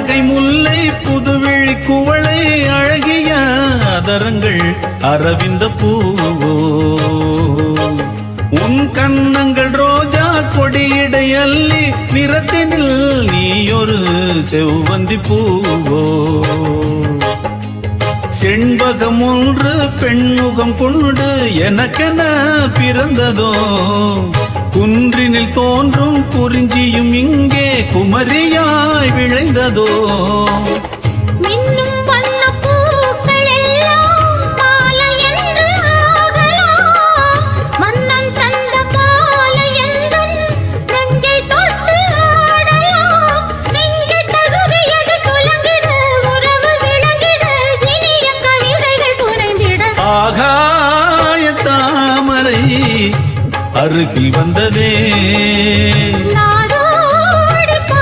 புன்னகை முல்லை புதுவிழி குவளை அழகிய அதரங்கள் அரவிந்த பூவோ உன் கன்னங்கள் ரோஜா கொடியிடை அல்லி நிறத்தினில் நீயொரு செவ்வந்தி பூவோ செண்பகம் ஒன்று பெண்முகம் கொண்டு எனக்கென பிறந்ததோ குன்றினில் தோன்றும் குறிஞ்சியும் இங்கே குமரியாய் விளைந்ததோ ஆகாய தாமரை அருகில் வந்ததே